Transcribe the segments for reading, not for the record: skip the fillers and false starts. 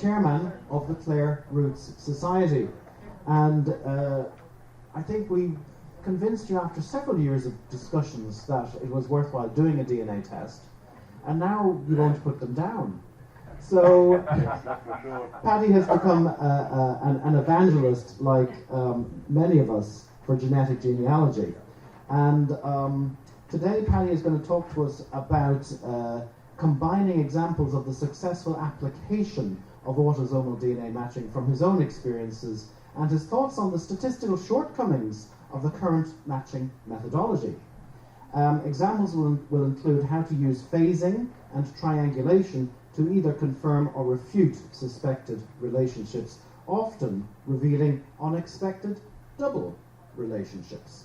chairman of the Clare Roots Society. And I think we convinced you after several years of discussions that it was worthwhile doing a DNA test, and now you won't put them down. So Paddy has become an evangelist, like many of us, for genetic genealogy. And today Paddy is going to talk to us about combining examples of the successful application of autosomal DNA matching from his own experiences and his thoughts on the statistical shortcomings of the current matching methodology. Examples will include how to use phasing and triangulation to either confirm or refute suspected relationships, often revealing unexpected double relationships.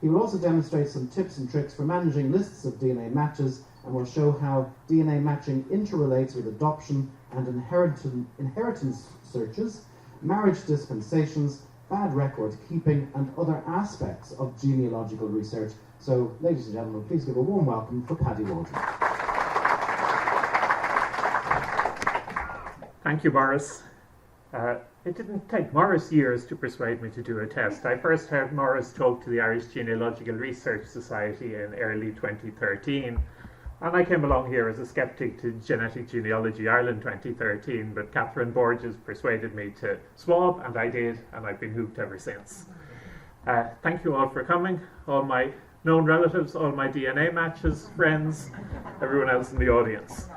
He will also demonstrate some tips and tricks for managing lists of DNA matches and will show how DNA matching interrelates with adoption and inheritance searches, marriage dispensations, bad record keeping, and other aspects of genealogical research. So, ladies and gentlemen, please give a warm welcome for Paddy Waldron. Thank you, Maurice. It didn't take Maurice years to persuade me to do a test. I first heard Maurice talk to the Irish Genealogical Research Society in early 2013, and I came along here as a skeptic to Genetic Genealogy Ireland 2013, but Catherine Borges persuaded me to swab, and I did, and I've been hooked ever since. Thank you all for coming, all my known relatives, all my DNA matches, friends, everyone else in the audience.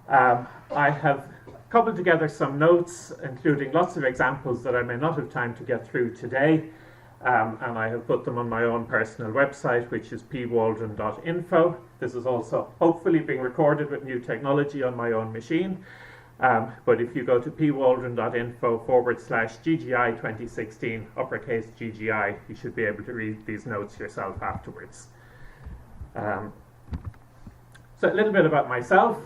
I have cobbled together some notes, including lots of examples that I may not have time to get through today, and I have put them on my own personal website, which is pwaldron.info. This is also hopefully being recorded with new technology on my own machine, but if you go to pwaldron.info/GGI 2016, uppercase GGI, you should be able to read these notes yourself afterwards. So a little bit about myself.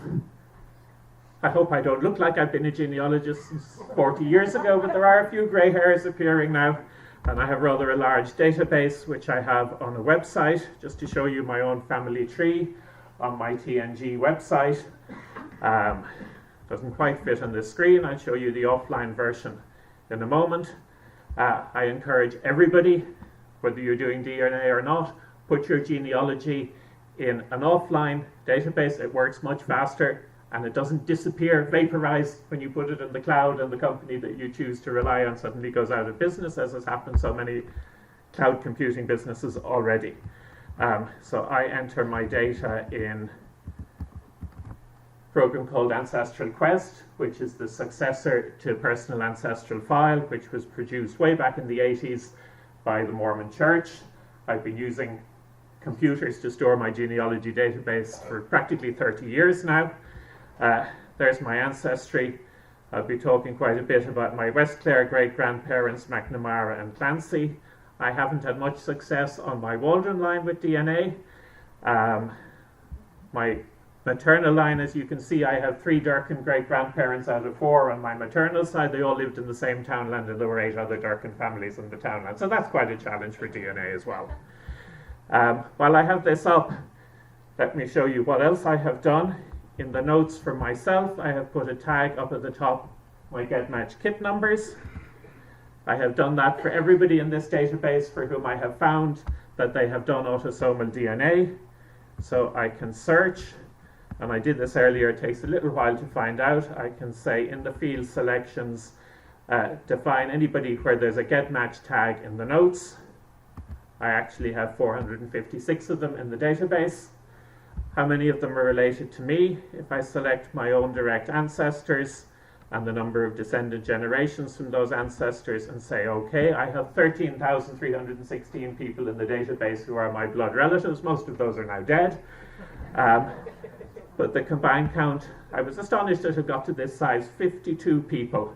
I hope I don't look like I've been a genealogist since 40 years ago, but there are a few grey hairs appearing now, and I have rather a large database which I have on a website, just to show you my own family tree on my TNG website. Doesn't quite fit on this screen. I'll show you the offline version in a moment. I encourage everybody, whether you're doing DNA or not, put your genealogy in an offline database. It works much faster, and it doesn't disappear, vaporize when you put it in the cloud, and the company that you choose to rely on suddenly goes out of business, as has happened so many cloud computing businesses already. So I enter my data in a program called Ancestral Quest, which is the successor to Personal Ancestral File, which was produced way back in the 80s by the Mormon Church. I've been using computers to store my genealogy database for practically 30 years now. There's my ancestry. I'll be talking quite a bit about my West Clare great-grandparents, McNamara and Clancy. I haven't had much success on my Waldron line with DNA. My maternal line, as you can see, I have 3 Durkin great-grandparents out of 4 on my maternal side. They all lived in the same townland, and there were 8 other Durkin families in the townland. So that's quite a challenge for DNA as well. While I have this up, let me show you what else I have done. In the notes for myself, I have put a tag up at the top, my GetMatch kit numbers. I have done that for everybody in this database for whom I have found that they have done autosomal DNA. So I can search, and I did this earlier, it takes a little while to find out. I can say in the field selections, define anybody where there's a GetMatch tag in the notes. I actually have 456 of them in the database. How many of them are related to me? If I select my own direct ancestors and the number of descendant generations from those ancestors and say OK, I have 13,316 people in the database who are my blood relatives. Most of those are now dead. But the combined count, I was astonished that it got to this size, 52 people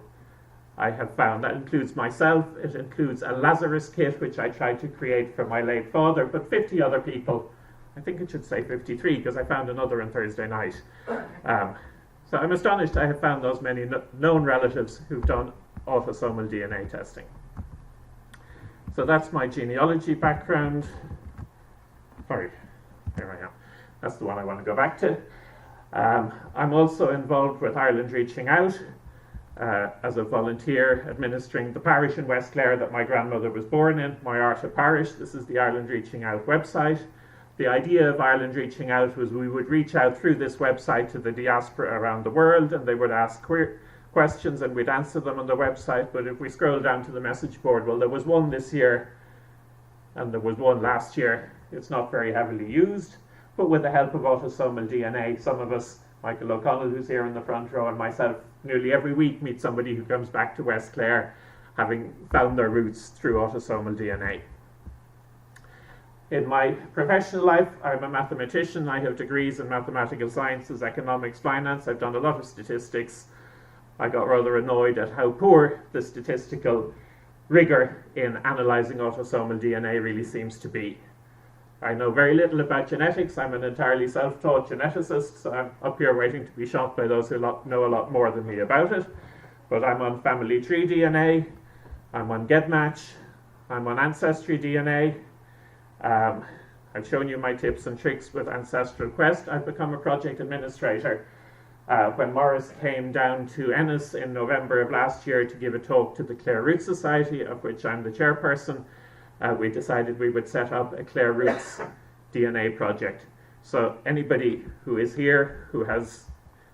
I have found. That includes myself. It includes a Lazarus kit, which I tried to create for my late father, but 50 other people. I think it should say 53 because I found another on Thursday night. So I'm astonished I have found those many known relatives who've done autosomal DNA testing. So that's my genealogy background. Sorry, here I am. That's the one I want to go back to. I'm also involved with Ireland Reaching Out. as a volunteer administering the parish in West Clare that my grandmother was born in, Moyarta Parish. This is the Ireland Reaching Out website. The idea of Ireland Reaching Out was we would reach out through this website to the diaspora around the world, and they would ask questions and we'd answer them on the website. But if we scroll down to the message board, well, there was one this year and there was one last year. It's not very heavily used, but with the help of autosomal DNA, some of us, Michael O'Connell, who's here in the front row, and myself, nearly every week meet somebody who comes back to West Clare having found their roots through autosomal DNA. In my professional life, I'm a mathematician. I have degrees in mathematical sciences, economics, finance. I've done a lot of statistics. I got rather annoyed at how poor the statistical rigor in analysing autosomal DNA really seems to be. I know very little about genetics. I'm an entirely self-taught geneticist, so I'm up here waiting to be shot by those who know a lot more than me about it. But I'm on family tree DNA, I'm on GEDmatch, I'm on Ancestry DNA. I've shown you my tips and tricks with Ancestral Quest. I've become a project administrator. When Morris came down to Ennis in November of last year to give a talk to the Clare Roots Society, of which I'm the chairperson, we decided we would set up a Clare Roots DNA project. So anybody who is here who has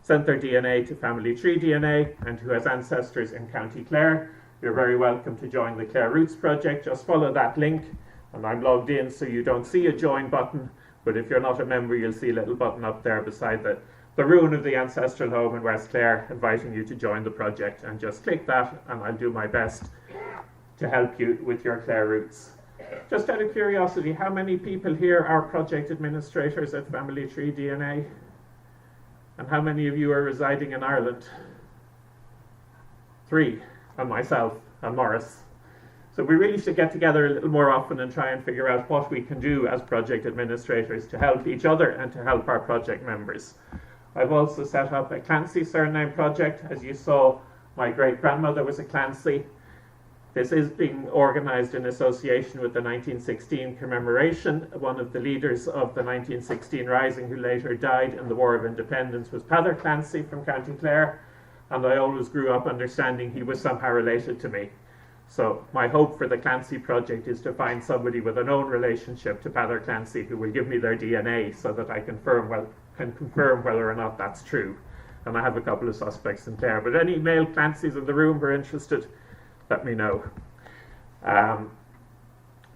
sent their DNA to Family Tree DNA and who has ancestors in County Clare, you're very welcome to join the Clare Roots project. Just follow that link, and I'm logged in so you don't see a join button, but if you're not a member you'll see a little button up there beside the ruin of the ancestral home in West Clare inviting you to join the project, and just click that and I'll do my best to help you with your Clare Roots. Just out of curiosity, how many people here are project administrators at Family Tree DNA? And how many of you are residing in Ireland? 3, and myself and Morris. So we really should get together a little more often and try and figure out what we can do as project administrators to help each other and to help our project members. I've also set up a Clancy surname project. As you saw, my great-grandmother was a Clancy. This is being organised in association with the 1916 commemoration. One of the leaders of the 1916 Rising, who later died in the War of Independence, was Paddy Clancy from County Clare, and I always grew up understanding he was somehow related to me. So my hope for the Clancy project is to find somebody with a known relationship to Paddy Clancy who will give me their DNA so that I can confirm whether or not that's true. And I have a couple of suspects in Clare. But any male Clancys in the room who are interested, let me know.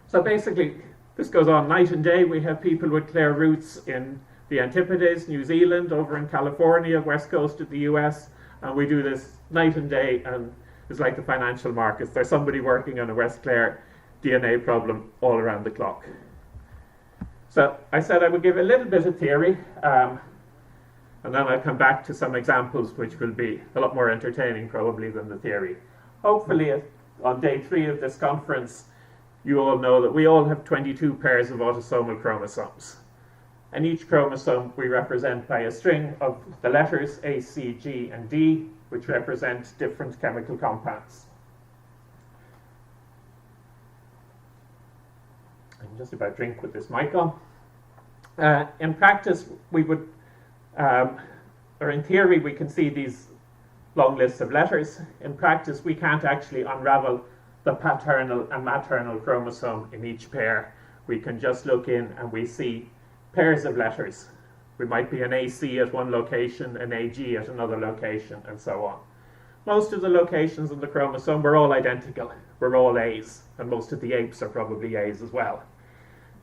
So basically, this goes on night and day. We have people with Clare roots in the Antipodes, New Zealand, over in California, west coast of the US, and we do this night and day, and it's like the financial markets. There's somebody working on a West Clare DNA problem all around the clock. So I said I would give a little bit of theory, and then I'll come back to some examples which will be a lot more entertaining probably than the theory. Hopefully on day 3 of this conference, you all know that we all have 22 pairs of autosomal chromosomes. And each chromosome we represent by a string of the letters A, C, G, and D, which represent different chemical compounds. I can just about drink with this mic on. In practice, we would, or in theory, we can see these long lists of letters. In practice, we can't actually unravel the paternal and maternal chromosome in each pair. We can just look in and we see pairs of letters. We might be an AC at one location, an AG at another location, and so on. Most of the locations in the chromosome were all identical. We're all A's, and most of the apes are probably A's as well.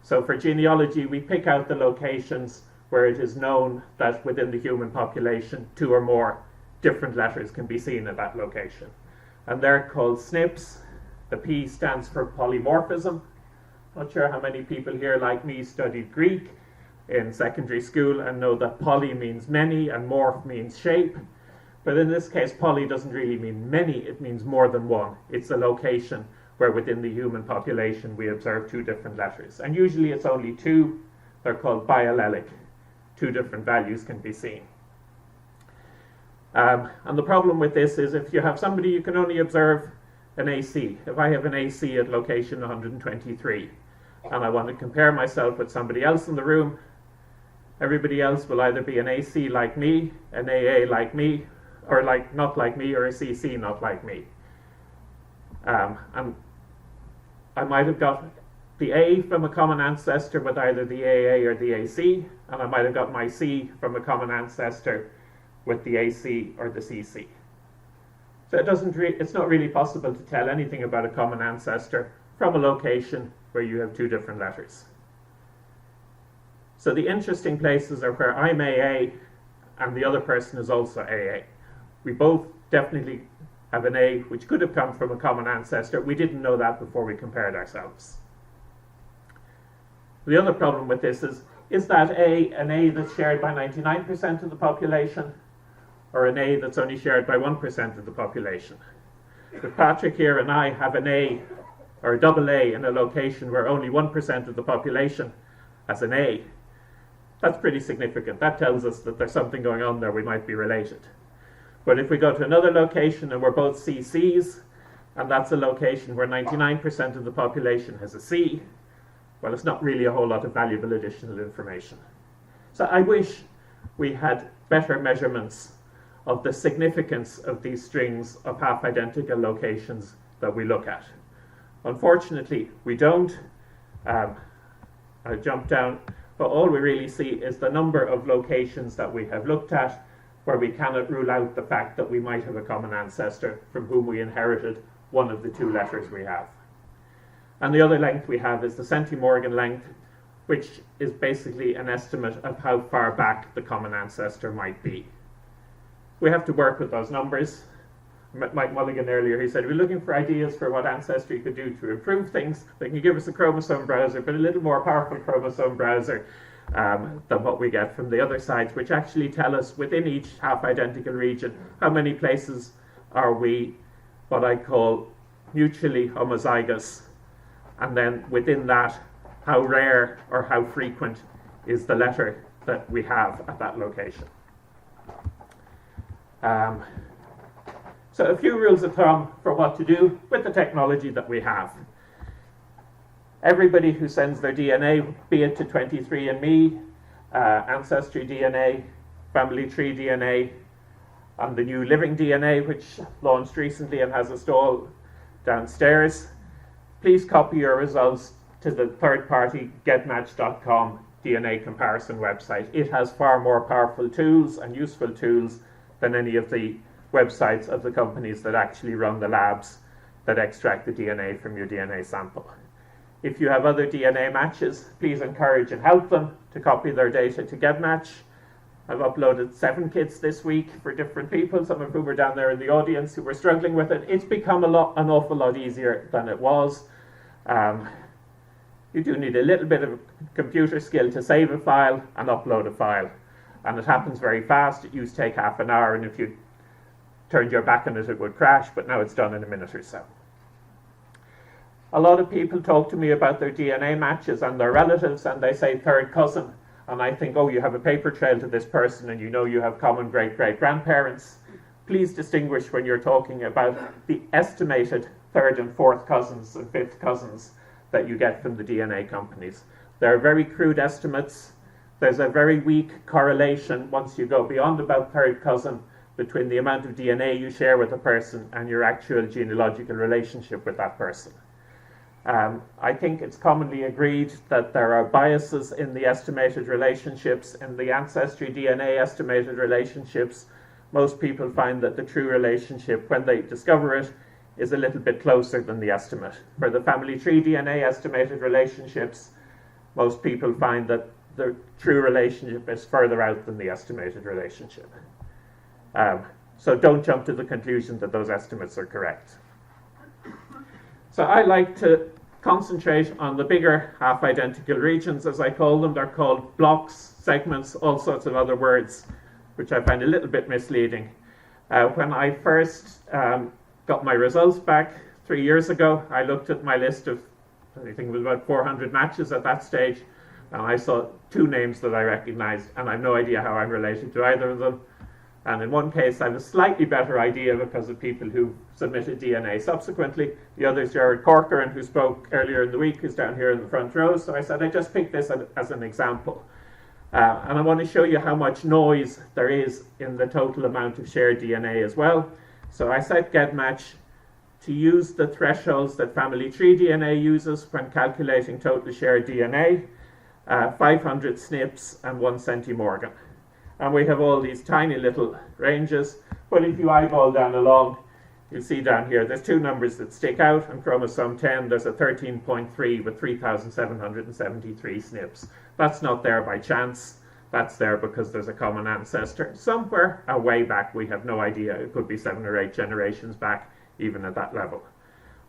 So for genealogy, we pick out the locations where it is known that within the human population, 2 or more different letters can be seen at that location. And they're called SNPs. The P stands for polymorphism. Not sure how many people here, like me, studied Greek in secondary school and know that poly means many and morph means shape. But in this case, poly doesn't really mean many, it means more than one. It's a location where within the human population we observe 2 different letters. And usually it's only 2. They're called biallelic. 2 different values can be seen. And the problem with this is if you have somebody, you can only observe an AC. If I have an AC at location 123 and I want to compare myself with somebody else in the room, everybody else will either be an AC like me, an AA like me, or like not like me, or a CC not like me. And I might have got the A from a common ancestor with either the AA or the AC, and I might have got my C from a common ancestor with the AC or the CC. So it's not really possible to tell anything about a common ancestor from a location where you have two different letters. So the interesting places are where I'm AA and the other person is also AA. We both definitely have an A which could have come from a common ancestor. We didn't know that before we compared ourselves. The other problem with this is that an A that's shared by 99% of the population, or an A that's only shared by 1% of the population? If Patrick here and I have an A, or a double A, in a location where only 1% of the population has an A, that's pretty significant. That tells us that there's something going on there, we might be related. But if we go to another location and we're both CCs, and that's a location where 99% of the population has a C, well, it's not really a whole lot of valuable additional information. So I wish we had better measurements of the significance of these strings of half-identical locations that we look at. Unfortunately, we don't. I jump down, but all we really see is the number of locations that we have looked at where we cannot rule out the fact that we might have a common ancestor from whom we inherited one of the two letters we have. And the other length we have is the centimorgan length, which is basically an estimate of how far back the common ancestor might be. We have to work with those numbers. I met Mike Mulligan earlier. He said, we're looking for ideas for what Ancestry could do to improve things. They can give us a chromosome browser, but a little more powerful chromosome browser than what we get from the other sites, which actually tell us within each half-identical region how many places are we what I call mutually homozygous, and then within that, how rare or how frequent is the letter that we have at that location. So a few rules of thumb for what to do with the technology that we have. Everybody who sends their DNA, be it to 23andMe, Ancestry DNA, Family Tree DNA, and the new Living DNA, which launched recently and has a stall downstairs, please copy your results to the third-party getmatch.com DNA comparison website. It has far more powerful tools and useful tools than any of the websites of the companies that actually run the labs that extract the DNA from your DNA sample. If you have other DNA matches, please encourage and help them to copy their data to GetMatch. I've uploaded 7 kits this week for different people, some of whom are down there in the audience who were struggling with it. It's become an awful lot easier than it was. You do need a little bit of computer skill to save a file and upload a file. And it happens very fast. It used to take half an hour, and if you turned your back on it, it would crash, but now it's done in a minute or so. A lot of people talk to me about their DNA matches and their relatives, and they say third cousin. And I think, oh, you have a paper trail to this person, and you know you have common great-great-grandparents. Please distinguish when you're talking about the estimated third and fourth cousins and fifth cousins that you get from the DNA companies. They're very crude estimates. There's a very weak correlation once you go beyond about third cousin between the amount of DNA you share with a person and your actual genealogical relationship with that person. I think it's commonly agreed that there are biases in the estimated relationships. In the Ancestry DNA estimated relationships, most people find that the true relationship, when they discover it, is a little bit closer than the estimate. For the Family Tree DNA estimated relationships, most people find that the true relationship is further out than the estimated relationship. So don't jump to the conclusion that those estimates are correct. So I like to concentrate on the bigger half-identical regions, as I call them. They're called blocks, segments, all sorts of other words, which I find a little bit misleading. When I first got my results back 3 years ago, I looked at my list of, I think it was about 400 matches at that stage, and I saw 2 names that I recognized, and I have no idea how I'm related to either of them. And in one case, I have a slightly better idea because of people who submitted DNA subsequently. The other is Jared Corcoran, who spoke earlier in the week, who's down here in the front row. So I said, I just picked this as an example. And I want to show you how much noise there is in the total amount of shared DNA as well. So I set GetMatch to use the thresholds that family tree DNA uses when calculating total shared DNA, 500 SNPs and 1 centimorgan. And we have all these tiny little ranges, but if you eyeball down along, you'll see down here, there's two numbers that stick out. On chromosome 10, there's a 13.3 with 3,773 SNPs. That's not there by chance. That's there because there's a common ancestor. Somewhere way back, we have no idea. It could be 7 or 8 generations back, even at that level.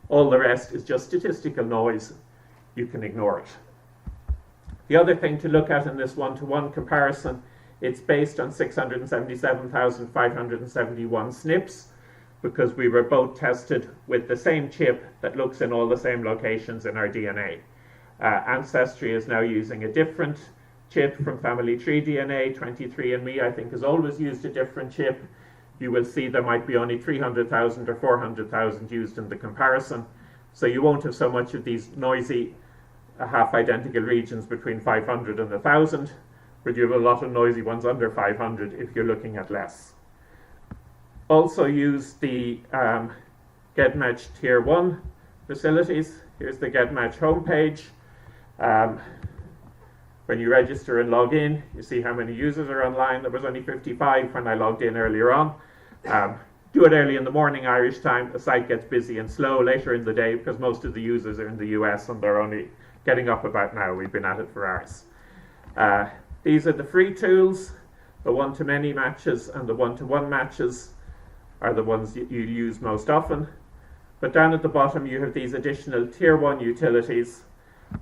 All the rest is just statistical noise. You can ignore it. The other thing to look at in this one-to-one comparison, it's based on 677,571 SNPs, because we were both tested with the same chip that looks in all the same locations in our DNA. Ancestry is now using a different chip from family tree DNA. 23andMe, I think, has always used a different chip. You will see there might be only 300,000 or 400,000 used in the comparison. So you won't have so much of these noisy half-identical regions between 500 and 1,000, but you have a lot of noisy ones under 500 if you're looking at less. Also use the GetMatch Tier 1 facilities. Here's the GetMatch homepage. When you register and log in, you see how many users are online. There was only 55 when I logged in earlier on. Do it early in the morning Irish time. The site gets busy and slow later in the day because most of the users are in the US and they're only getting up about now. We've been at it for hours. These are the free tools. The one-to-many matches and the one-to-one matches are the ones you use most often. But down at the bottom you have these additional Tier 1 utilities,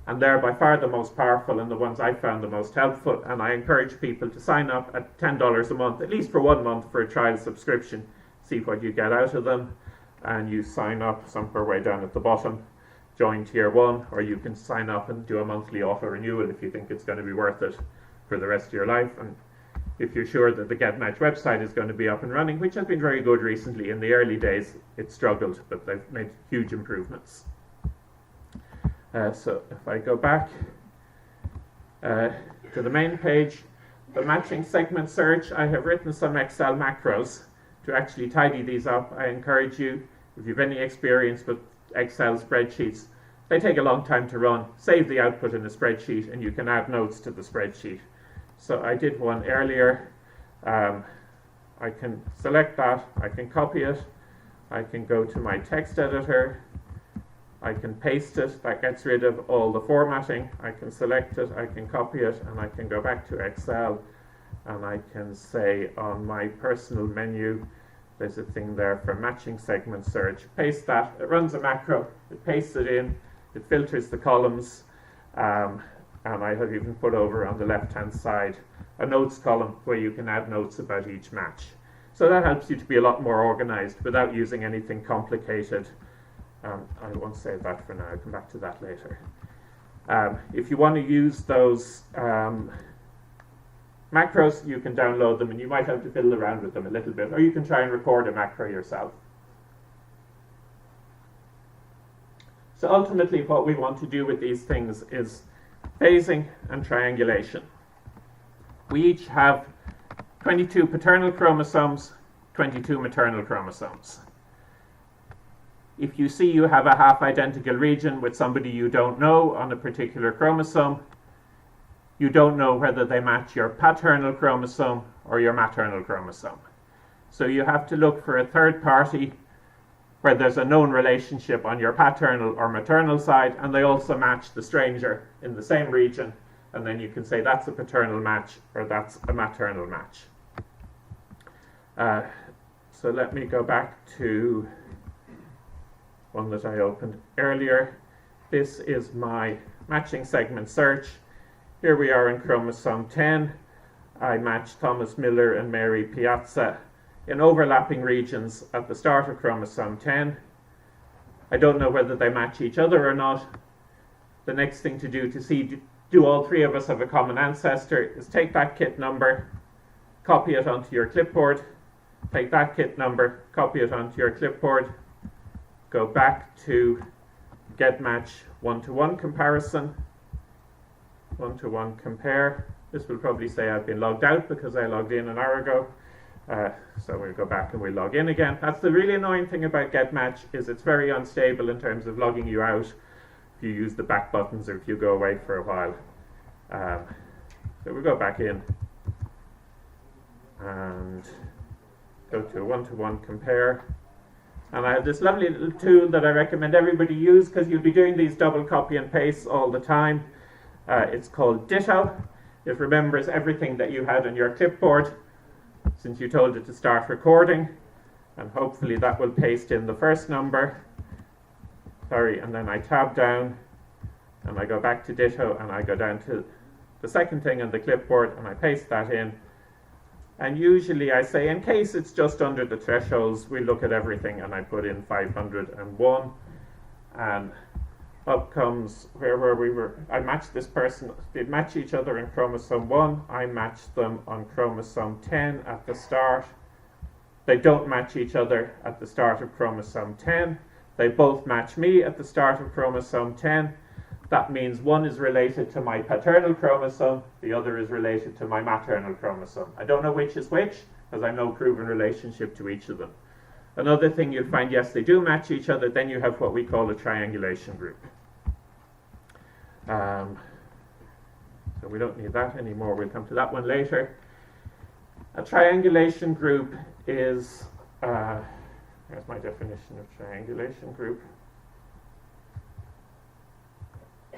and they're by far the most powerful and the ones I found the most helpful, and I encourage people to sign up at $10 a month, at least for 1 month, for a trial subscription. See what you get out of them, and you sign up somewhere way down at the bottom, join Tier 1, or you can sign up and do a monthly auto renewal if you think it's going to be worth it for the rest of your life. And if you're sure that the GetMatch website is going to be up and running, which has been very good recently. In the early days it struggled, but they've made huge improvements. So if I go back to the main page, the matching segment search, I have written some Excel macros to actually tidy these up. I encourage you, if you have any experience with Excel spreadsheets, they take a long time to run. Save the output in a spreadsheet and you can add notes to the spreadsheet. So I did one earlier. I can select that, I can copy it, I can go to my text editor, I can paste it, that gets rid of all the formatting, I can select it, I can copy it, and I can go back to Excel, and I can say on my personal menu, there's a thing there for matching segment search, paste that, it runs a macro, it pastes it in, it filters the columns, and I have even put over on the left-hand side a notes column where you can add notes about each match. So that helps you to be a lot more organized without using anything complicated. I won't save that for now, I'll come back to that later. If you want to use those macros, you can download them and you might have to fiddle around with them a little bit, or you can try and record a macro yourself. So ultimately what we want to do with these things is phasing and triangulation. We each have 22 paternal chromosomes, 22 maternal chromosomes. If you see you have a half-identical region with somebody you don't know on a particular chromosome, you don't know whether they match your paternal chromosome or your maternal chromosome. So you have to look for a third party where there's a known relationship on your paternal or maternal side, and they also match the stranger in the same region, and then you can say that's a paternal match or that's a maternal match. So let me go back to one that I opened earlier. This is my matching segment search. Here we are in chromosome 10. I matched Thomas Miller and Mary Piazza in overlapping regions at the start of chromosome 10. I don't know whether they match each other or not. The next thing to do to see, do all three of us have a common ancestor, is take that kit number, copy it onto your clipboard, take that kit number, copy it onto your clipboard, go back to GetMatch one-to-one comparison, one-to-one compare, This will probably say I've been logged out because I logged in an hour ago. So we'll go back and we'll log in again. That's the really annoying thing about getMatch, is it's very unstable in terms of logging you out if you use the back buttons or if you go away for a while. So we'll go back in and go to a one-to-one compare. And I have this lovely little tool that I recommend everybody use because you'll be doing these double copy and pastes all the time. It's called Ditto. It remembers everything that you had on your clipboard since you told it to start recording, and hopefully that will paste in the first number. And then I tab down and I go back to Ditto and I go down to the second thing on the clipboard and I paste that in. And usually I say, in case it's just under the thresholds, we look at everything, and I put in 501, and up comes where we were. I matched this person. They match each other in chromosome 1. I matched them on chromosome 10 at the start. They don't match each other at the start of chromosome 10. They both match me at the start of chromosome 10. That means one is related to my paternal chromosome, the other is related to my maternal chromosome. I don't know which is which, because I have no proven relationship to each of them. Another thing you'll find, yes, they do match each other. Then you have what we call a triangulation group. So we don't need that anymore. We'll come to that one later. A triangulation group is, here's my definition of triangulation group.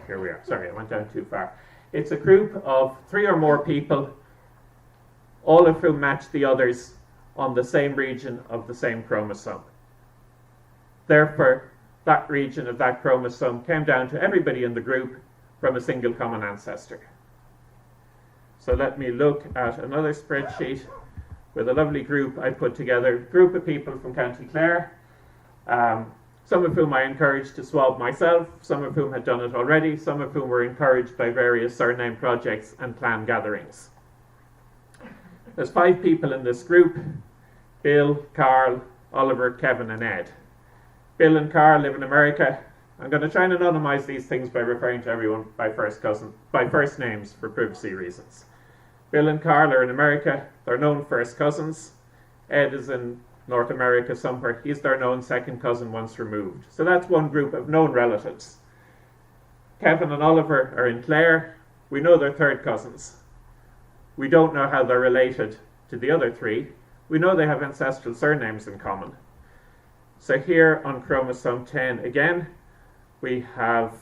Here we are. Sorry, I went down too far. It's a group of 3 or more people, all of whom match the others on the same region of the same chromosome. Therefore, that region of that chromosome came down to everybody in the group from a single common ancestor. So let me look at another spreadsheet with a lovely group I put together, a group of people from County Clare, some of whom I encouraged to swab myself, some of whom had done it already, some of whom were encouraged by various surname projects and clan gatherings. There's 5 people in this group: Bill, Carl, Oliver, Kevin and Ed. Bill and Carl live in America. I'm going to try and anonymize these things by referring to everyone by first names for privacy reasons. Bill and Carl are in America. They're known first cousins. Ed is in North America somewhere. He's their known second cousin once removed. So that's one group of known relatives. Kevin and Oliver are in Clare. We know they're third cousins. We don't know how they're related to the other 3. We know they have ancestral surnames in common. So here on chromosome 10 again, we have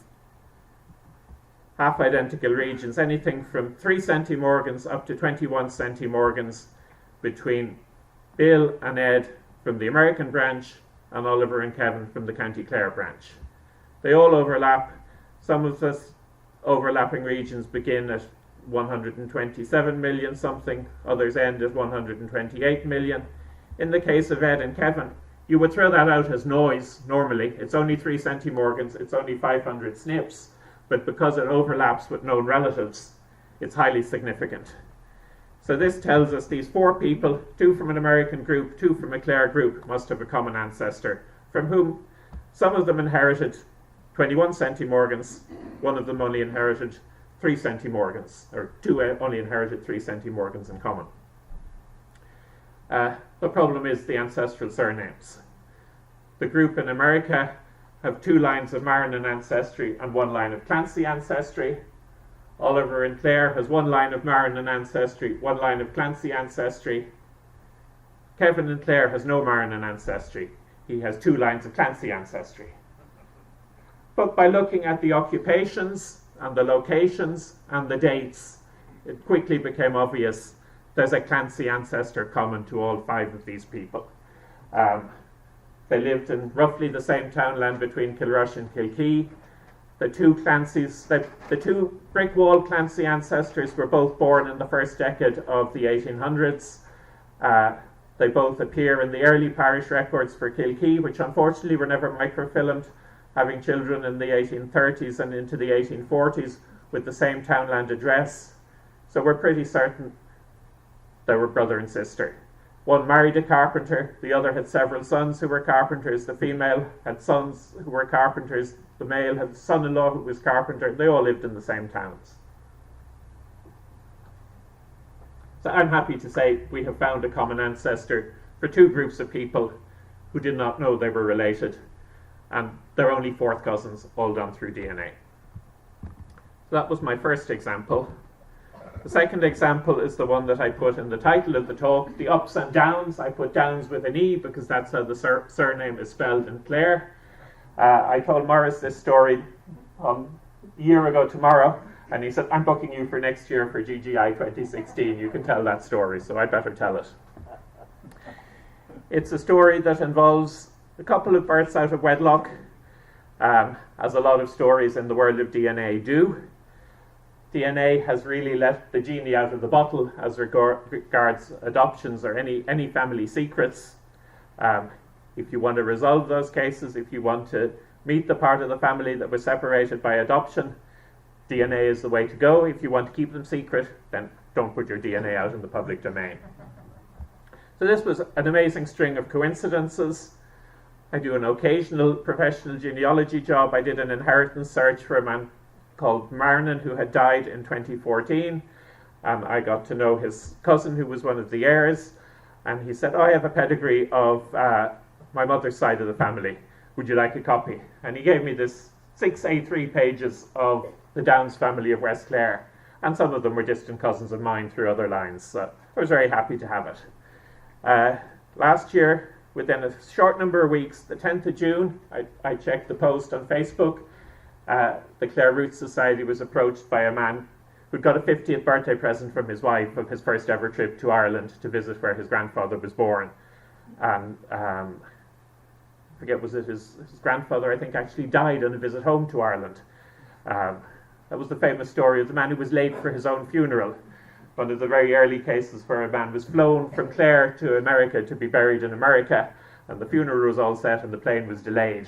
half identical regions, anything from 3 centimorgans up to 21 centimorgans between Bill and Ed from the American branch and Oliver and Kevin from the County Clare branch. They all overlap. Some of the overlapping regions begin at 127 million something, others end at 128 million. In the case of Ed and Kevin, you would throw that out as noise normally. It's only 3 centimorgans, it's only 500 SNPs, but because it overlaps with known relatives, it's highly significant. So this tells us these 4 people, 2 from an American group, 2 from a Clare group, must have a common ancestor, from whom some of them inherited 21 centimorgans, one of them only inherited 3 centimorgans, or 2 only inherited 3 centimorgans in common. The problem is the ancestral surnames. The group in America have 2 lines of Marrinan ancestry and 1 line of Clancy ancestry. Oliver in Clare has 1 line of Marrinan ancestry, 1 line of Clancy ancestry. Kevin in Clare has no Marrinan ancestry. He has 2 lines of Clancy ancestry. But by looking at the occupations and the locations and the dates, it quickly became obvious there's a Clancy ancestor common to all 5 of these people. They lived in roughly the same townland between Kilrush and Kilkee. The 2 Clancys, the 2 brick wall Clancy ancestors were both born in the first decade of the 1800s. They both appear in the early parish records for Kilkee, which unfortunately were never microfilmed, having children in the 1830s and into the 1840s with the same townland address. So we're pretty certain they were brother and sister. One married a carpenter, the other had several sons who were carpenters. The female had sons who were carpenters, the male had a son-in-law who was carpenter. They all lived in the same towns. So I'm happy to say we have found a common ancestor for two groups of people who did not know they were related, and they're only fourth cousins, all done through DNA. So that was my first example. The second example is the one that I put in the title of the talk, the ups and downs. I put downs with an E because that's how the surname is spelled in Clare. I told Morris this story a year ago tomorrow, and he said, I'm booking you for next year for GGI 2016. You can tell that story, so I'd better tell it. It's a story that involves a couple of births out of wedlock, as a lot of stories in the world of DNA do. DNA has really let the genie out of the bottle as regards adoptions or any family secrets. If you want to resolve those cases, if you want to meet the part of the family that was separated by adoption, DNA is the way to go. If you want to keep them secret, then don't put your DNA out in the public domain. So this was an amazing string of coincidences. I do an occasional professional genealogy job. I did an inheritance search for a man called Marnan who had died in 2014. I got to know his cousin who was one of the heirs, and he said, I have a pedigree of my mother's side of the family. Would you like a copy? And he gave me this 6 A3 pages of the Downs family of West Clare, and some of them were distant cousins of mine through other lines, so I was very happy to have it. Last year, within a short number of weeks, the 10th of June, I checked the post on Facebook. The Clare Roots Society was approached by a man who'd got a 50th birthday present from his wife of his first ever trip to Ireland to visit where his grandfather was born. And I forget, was it his grandfather, I think, actually died on a visit home to Ireland. That was the famous story of the man who was late for his own funeral. One of the very early cases where a man was flown from Clare to America to be buried in America, and the funeral was all set and the plane was delayed.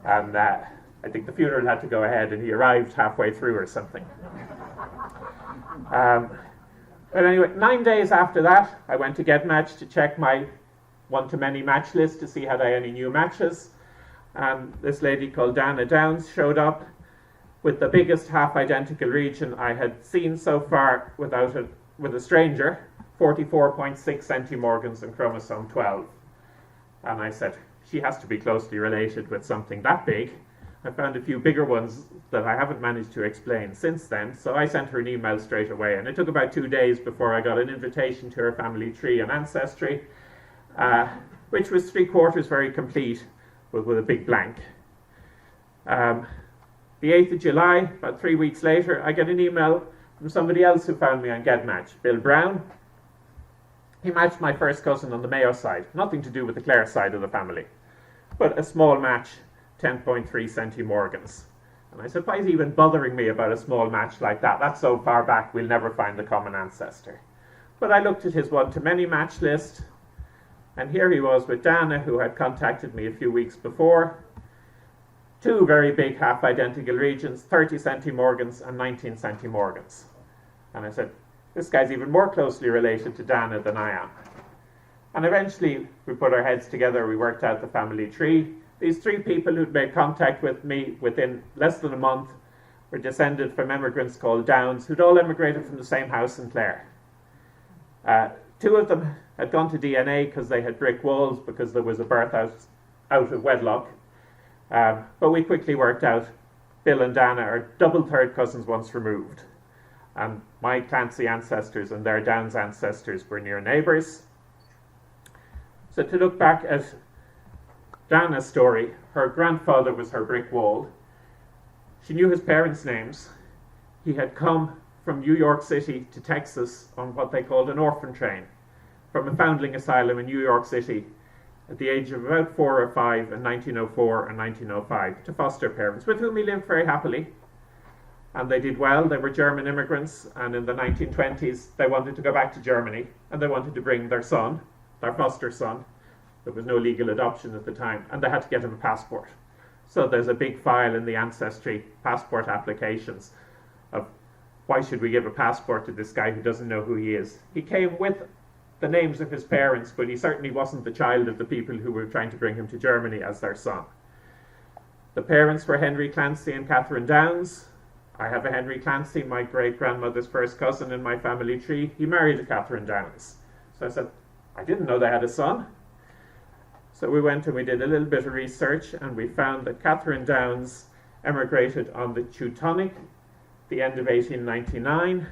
And I think the funeral had to go ahead and he arrived halfway through or something. But anyway, 9 days after that, I went to GetMatch to check my one-to-many match list to see had I any new matches. And this lady called Dana Downs showed up with the biggest half-identical region I had seen so far with a stranger, 44.6 centimorgans in chromosome 12. And I said, she has to be closely related with something that big. I found a few bigger ones that I haven't managed to explain since then, so I sent her an email straight away, and it took about 2 days before I got an invitation to her family tree and ancestry, which was 3/4 very complete, but with a big blank. The 8th of July, about 3 weeks later, I get an email from somebody else who found me on GetMatch, Bill Brown. He matched my first cousin on the Mayo side, nothing to do with the Clare side of the family, but a small match, 10.3 centimorgans. And I said, why is he even bothering me about a small match like that? That's so far back, we'll never find the common ancestor. But I looked at his one-to-many match list, and here he was with Dana, who had contacted me a few weeks before. 2 very big half-identical regions, 30 centimorgans and 19 centimorgans. And I said, this guy's even more closely related to Dana than I am. And eventually, we put our heads together, we worked out the family tree. These 3 people who'd made contact with me within less than a month were descended from immigrants called Downs, who'd all immigrated from the same house in Clare. 2 of them had gone to DNA because they had brick walls because there was a birth out of wedlock. But we quickly worked out Bill and Dana are double third cousins once removed. And my Clancy ancestors and their Downs ancestors were near neighbours. So to look back at Dana's story, her grandfather was her brick wall. She knew his parents' names. He had come from New York City to Texas on what they called an orphan train, from a foundling asylum in New York City at the age of about 4 or 5 in 1904 and 1905 to foster parents, with whom he lived very happily. And they did well. They were German immigrants, and in the 1920s they wanted to go back to Germany, and they wanted to bring their son, their foster son. There was no legal adoption at the time, and they had to get him a passport. So there's a big file in the ancestry passport applications of why should we give a passport to this guy who doesn't know who he is. He came with the names of his parents, but he certainly wasn't the child of the people who were trying to bring him to Germany as their son. The parents were Henry Clancy and Catherine Downs. I have a Henry Clancy, my great-grandmother's first cousin in my family tree. He married a Catherine Downs. So I said, I didn't know they had a son. So we went and we did a little bit of research, and we found that Catherine Downs emigrated on the Teutonic the end of 1899.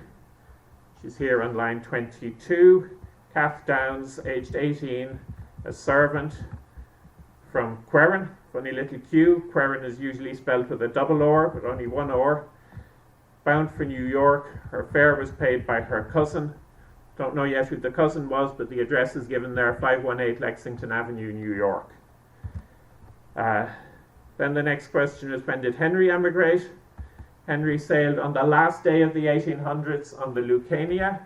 She's here on line 22. Kath Downs, aged 18, a servant from Querrin, funny little Q. Querrin is usually spelled with a double R, but only one R. Bound for New York. Her fare was paid by her cousin. Don't know yet who the cousin was, but the address is given there, 518 Lexington Avenue, New York. Then the next question is, when did Henry emigrate? Henry sailed on the last day of the 1800s on the Lucania.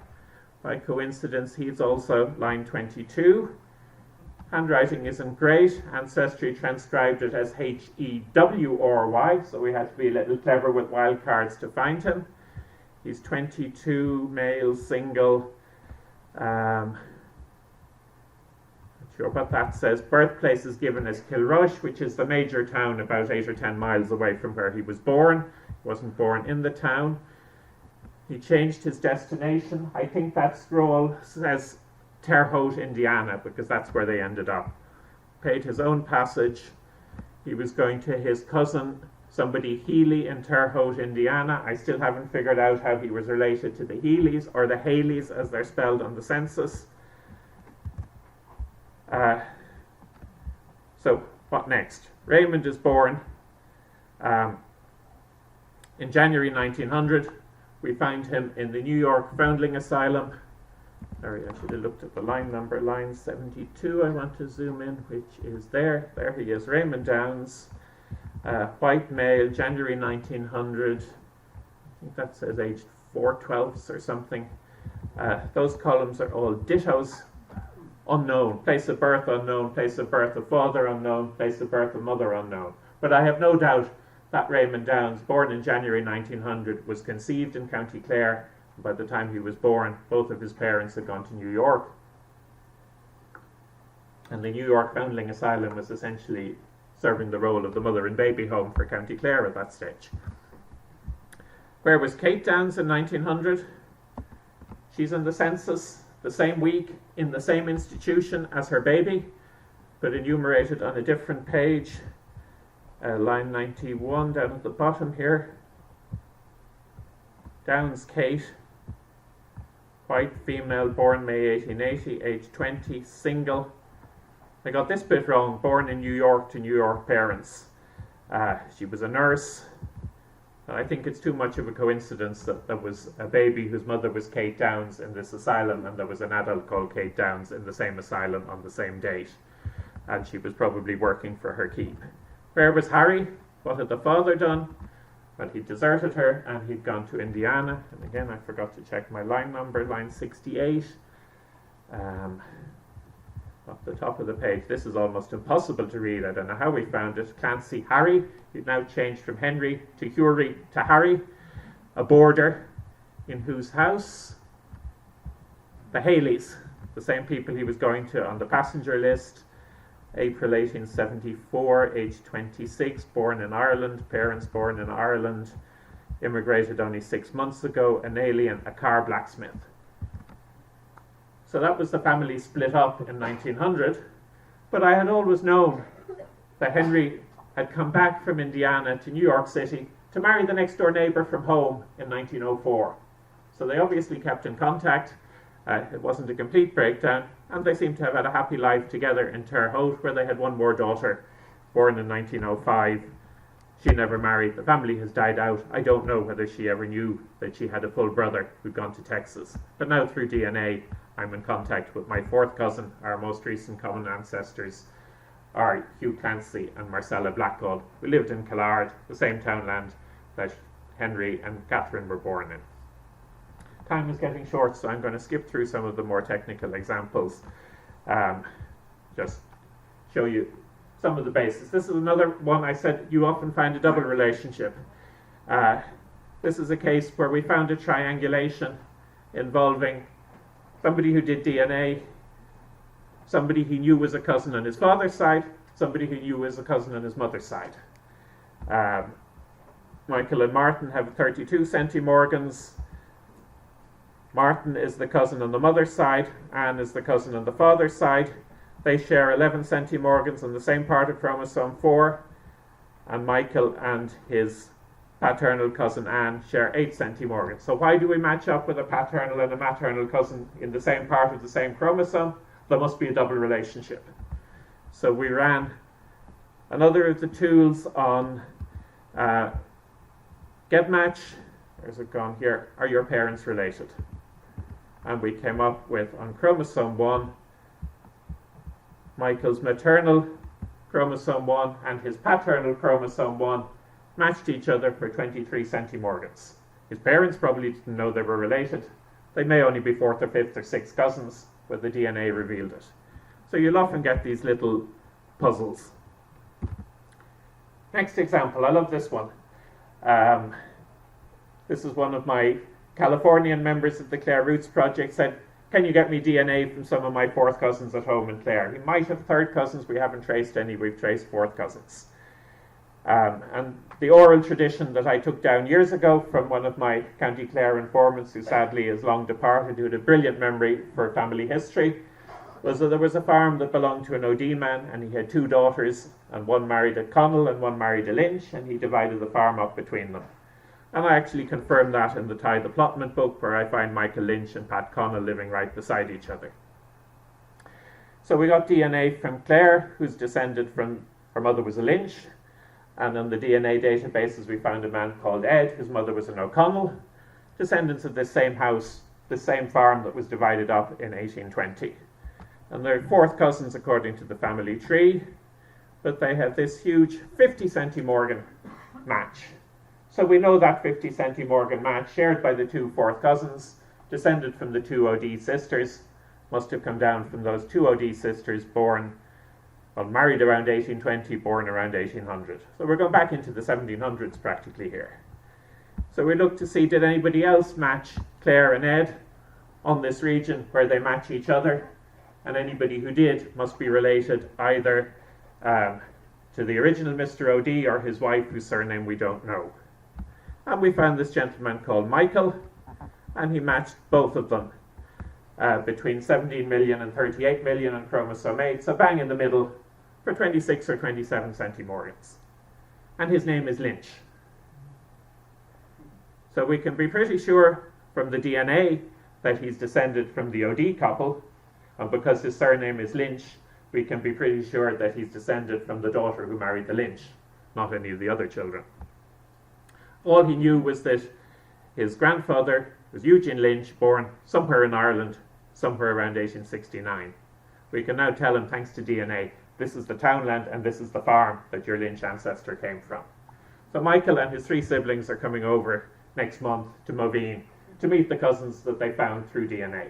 By coincidence, he's also line 22. Handwriting isn't great. Ancestry transcribed it as Hewry, so we had to be a little clever with wildcards to find him. He's 22, male, single. Not sure what that says. Birthplace is given as Kilrush, which is the major town about 8 or 10 miles away from where he was born. He wasn't born in the town. He changed his destination. I think that scroll says Terre Haute, Indiana, because that's where they ended up. Paid his own passage. He was going to his cousin, somebody Healy in Terre Haute, Indiana. I still haven't figured out how he was related to the Healys, or the Haleys as they're spelled on the census. So what next? Raymond is born in January 1900. We find him in the New York Foundling Asylum. Sorry, I should have looked at the line number. Line 72, I want to zoom in, which is there. There he is, Raymond Downs. White male, January 1900. I think that says aged 4/12 or something. Those columns are all dittos. Unknown. Place of birth unknown. Place of birth of father unknown. Place of birth of mother unknown. But I have no doubt that Raymond Downs, born in January 1900, was conceived in County Clare. By the time he was born, both of his parents had gone to New York. And the New York Foundling Asylum was essentially serving the role of the mother and baby home for County Clare at that stage. Where was Kate Downs in 1900? She's in the census the same week, in the same institution as her baby, but enumerated on a different page. Line 91 down at the bottom here. Downs Kate, white female, born May 1880, age 20, single. I got this bit wrong, born in New York to New York parents. She was a nurse. I think it's too much of a coincidence that there was a baby whose mother was Kate Downs in this asylum, and there was an adult called Kate Downs in the same asylum on the same date. And she was probably working for her keep. Where was Harry? What had the father done? Well, he deserted her and he'd gone to Indiana. And again, I forgot to check my line number, line 68. Off the top of the page. This is almost impossible to read. I don't know how we found it. Clancy Harry. He'd now changed from Henry to Hewry to Harry. A boarder in whose house? The Haleys, the same people he was going to on the passenger list. April 1874, age 26, born in Ireland, parents born in Ireland, immigrated only 6 months ago, an alien, a car blacksmith. So that was the family split up in 1900, but I had always known that Henry had come back from Indiana to New York City to marry the next door neighbour from home in 1904. So they obviously kept in contact. It wasn't a complete breakdown, and they seem to have had a happy life together in Terre Haute, where they had one more daughter, born in 1905. She never married. The family has died out. I don't know whether she ever knew that she had a full brother who'd gone to Texas. But now through DNA, I'm in contact with my fourth cousin. Our most recent common ancestors are Hugh Clancy and Marcella Blackall, who lived in Killard, the same townland that Henry and Catherine were born in. Time is getting short, so I'm going to skip through some of the more technical examples. Just show you some of the bases. This is another one I said you often find a double relationship. This is a case where we found a triangulation involving somebody who did DNA, somebody he knew was a cousin on his father's side, somebody who knew was a cousin on his mother's side. Michael and Martin have 32 centimorgans. Martin is the cousin on the mother's side, Anne is the cousin on the father's side. They share 11 centimorgans on the same part of chromosome 4, and Michael and his paternal cousin Anne share 8 centimorgans. So why do we match up with a paternal and a maternal cousin in the same part of the same chromosome? There must be a double relationship. So we ran another of the tools on GetMatch. Where's it gone here? Are your parents related? And we came up with, on chromosome 1, Michael's maternal chromosome 1 and his paternal chromosome 1 matched each other for 23 centimorgans. His parents probably didn't know they were related. They may only be 4th or 5th or 6th cousins, but the DNA revealed it. So you'll often get these little puzzles. Next example, I love this one. This is one of my Californian members of the Clare Roots Project said, can you get me DNA from some of my 4th cousins at home in Clare? He might have 3rd cousins, we haven't traced any, we've traced 4th cousins. And the oral tradition that I took down years ago from one of my County Clare informants, who sadly is long departed, who had a brilliant memory for family history, was that there was a farm that belonged to an OD man, and he had 2 daughters, and one married a Connell and one married a Lynch, and he divided the farm up between them. And I actually confirmed that in the Tithe Allotment book, where I find Michael Lynch and Pat Connell living right beside each other. So we got DNA from Claire, who's descended from, her mother was a Lynch, and on the DNA databases we found a man called Ed, whose mother was an O'Connell, descendants of this same house, the same farm that was divided up in 1820. And they're 4th cousins according to the family tree, but they have this huge 50 centimorgan match. So we know that 50 centimorgan match, shared by the 2 4th cousins, descended from the 2 OD sisters, must have come down from those 2 OD sisters born, well, married around 1820, born around 1800. So we're going back into the 1700s practically here. So we look to see, did anybody else match Claire and Ed on this region where they match each other? And anybody who did must be related either to the original Mr. OD or his wife, whose surname we don't know. And we found this gentleman called Michael, and he matched both of them between 17 million and 38 million on chromosome 8, so bang in the middle for 26 or 27 centimorgans. And his name is Lynch. So we can be pretty sure from the DNA that he's descended from the OD couple, and because his surname is Lynch, we can be pretty sure that he's descended from the daughter who married the Lynch, not any of the other children. All he knew was that his grandfather was Eugene Lynch, born somewhere in Ireland, somewhere around 1869. We can now tell him, thanks to DNA, this is the townland and this is the farm that your Lynch ancestor came from. So Michael and his 3 siblings are coming over next month to Moveen to meet the cousins that they found through DNA.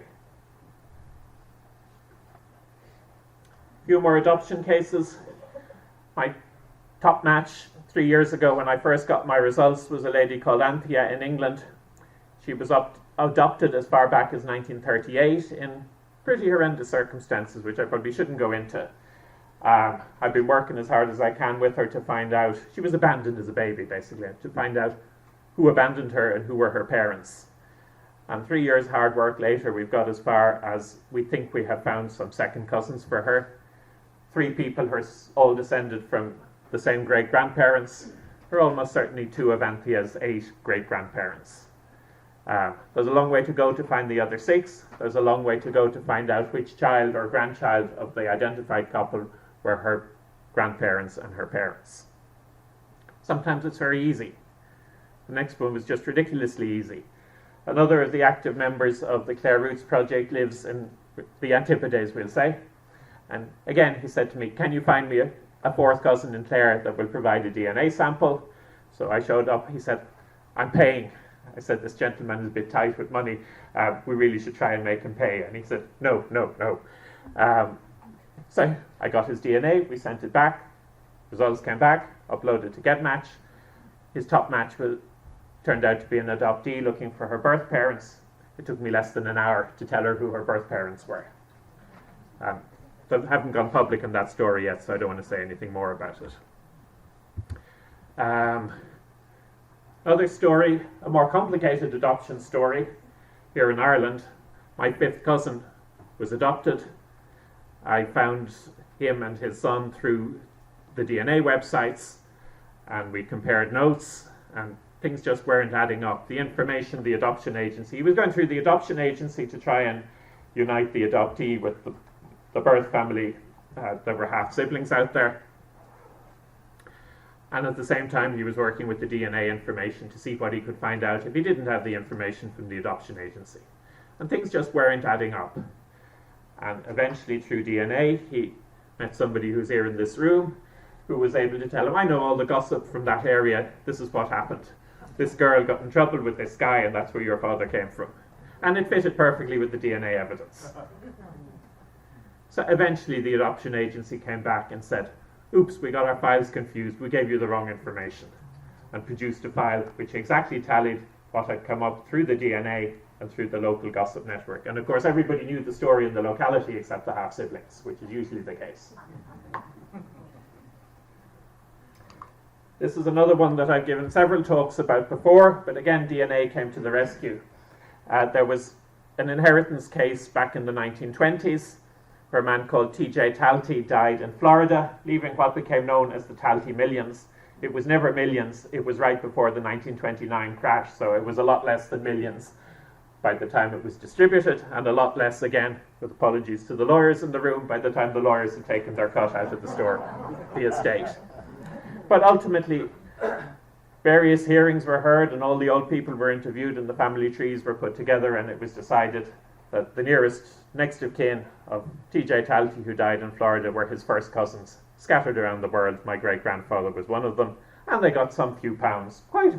A few more adoption cases. My top match 3 years ago when I first got my results was a lady called Anthea in England. She was adopted as far back as 1938 in pretty horrendous circumstances, which I probably shouldn't go into. I've been working as hard as I can with her to find out, she was abandoned as a baby basically, to find out who abandoned her and who were her parents. And 3 years hard work later, we've got as far as we think we have found some second cousins for her. 3 people who are all descended from the same great-grandparents. Are almost certainly 2 of Anthea's 8 great-grandparents. There's a long way to go to find the other 6. There's a long way to go to find out which child or grandchild of the identified couple were her grandparents and her parents. Sometimes it's very easy. The next one was just ridiculously easy. Another of the active members of the Clare Roots Project lives in the Antipodes, we'll say. And again, he said to me, can you find me a 4th cousin in Clare that will provide a DNA sample? So I showed up. He said, I'm paying. I said, this gentleman is a bit tight with money. We really should try and make him pay. And he said, no. So I got his DNA. We sent it back. Results came back, uploaded to GetMatch. His top match turned out to be an adoptee looking for her birth parents. It took me less than an hour to tell her who her birth parents were. So I haven't gone public on that story yet, so I don't want to say anything more about it. Other story, a more complicated adoption story. Here in Ireland, my 5th cousin was adopted. I found him and his son through the DNA websites, and we compared notes, and things just weren't adding up. The information, the adoption agency, he was going through the adoption agency to try and unite the adoptee with the birth family. There were half siblings out there. And at the same time, he was working with the DNA information to see what he could find out if he didn't have the information from the adoption agency. And things just weren't adding up. And eventually, through DNA, he met somebody who's here in this room who was able to tell him, I know all the gossip from that area, this is what happened. This girl got in trouble with this guy, and that's where your father came from. And it fitted perfectly with the DNA evidence. So eventually the adoption agency came back and said, oops, we got our files confused, we gave you the wrong information, and produced a file which exactly tallied what had come up through the DNA and through the local gossip network. And of course everybody knew the story in the locality except the half-siblings, which is usually the case. This is another one that I've given several talks about before, but again DNA came to the rescue. There was an inheritance case back in the 1920s where a man called T.J. Talty died in Florida, leaving what became known as the Talty millions. It was never millions, it was right before the 1929 crash, so it was a lot less than millions by the time it was distributed, and a lot less, again, with apologies to the lawyers in the room, by the time the lawyers had taken their cut out of the estate. But ultimately, various hearings were heard and all the old people were interviewed and the family trees were put together, and it was decided that the nearest next of kin of T.J. Talty, who died in Florida, were his first cousins, scattered around the world. My great-grandfather was one of them, and they got some few pounds, quite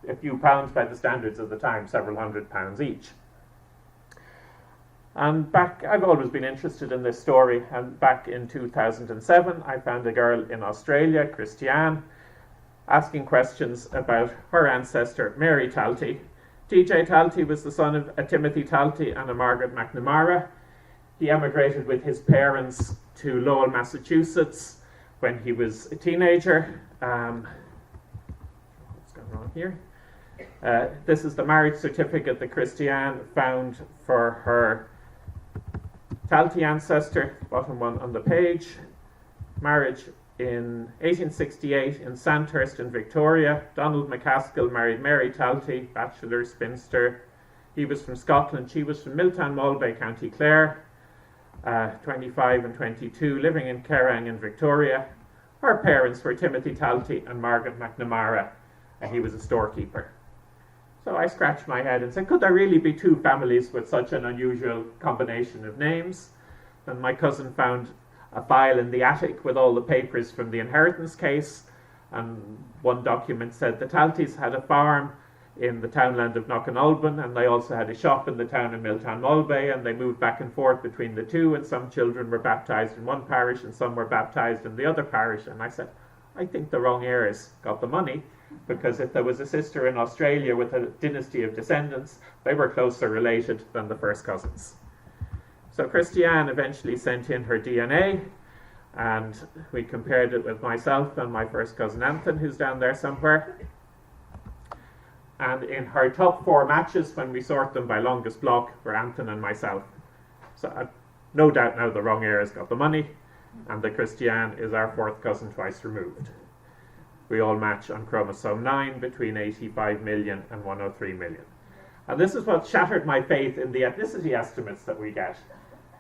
a few pounds by the standards of the time, several £100s each. And I've always been interested in this story, and back in 2007 I found a girl in Australia, Christiane, asking questions about her ancestor, Mary Talty. T.J. Talty was the son of a Timothy Talty and a Margaret McNamara. He emigrated with his parents to Lowell, Massachusetts when he was a teenager. What's going on here? This is the marriage certificate that Christiane found for her Talty ancestor, bottom one on the page. Marriage in 1868 in Sandhurst in Victoria. Donald McCaskill married Mary Talty, bachelor, spinster. He was from Scotland, she was from Milltown Malbay, County Clare, 25 and 22, living in Kerrang in Victoria. Her parents were Timothy Talty and Margaret McNamara, and he was a storekeeper. So I scratched my head and said, could there really be two families with such an unusual combination of names? And my cousin found a file in the attic with all the papers from the inheritance case, and one document said the Taltys had a farm in the townland of Knockanulban, and they also had a shop in the town of Milltown Malbay, and they moved back and forth between the two, and some children were baptised in one parish and some were baptised in the other parish. And I said, I think the wrong heirs got the money, because if there was a sister in Australia with a dynasty of descendants, they were closer related than the first cousins. So Christiane eventually sent in her DNA, and we compared it with myself and my first cousin Anthony, who's down there somewhere. And in her top 4 matches, when we sort them by longest block, were Anthony and myself. So I've no doubt now the wrong heirs got the money, and that Christiane is our 4th cousin twice removed. We all match on chromosome 9 between 85 million and 103 million. And this is what shattered my faith in the ethnicity estimates that we get.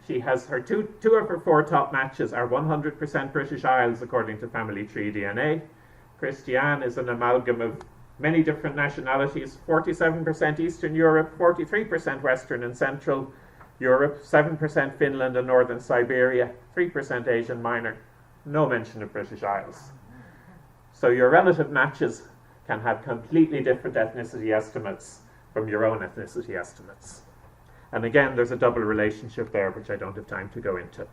She has her two of her 4 top matches are 100% British Isles according to family tree DNA. Christiane is an amalgam of many different nationalities, 47% Eastern Europe, 43% Western and Central Europe, 7% Finland and Northern Siberia, 3% Asian Minor, no mention of British Isles. So your relative matches can have completely different ethnicity estimates from your own ethnicity estimates. And again, there's a double relationship there, which I don't have time to go into.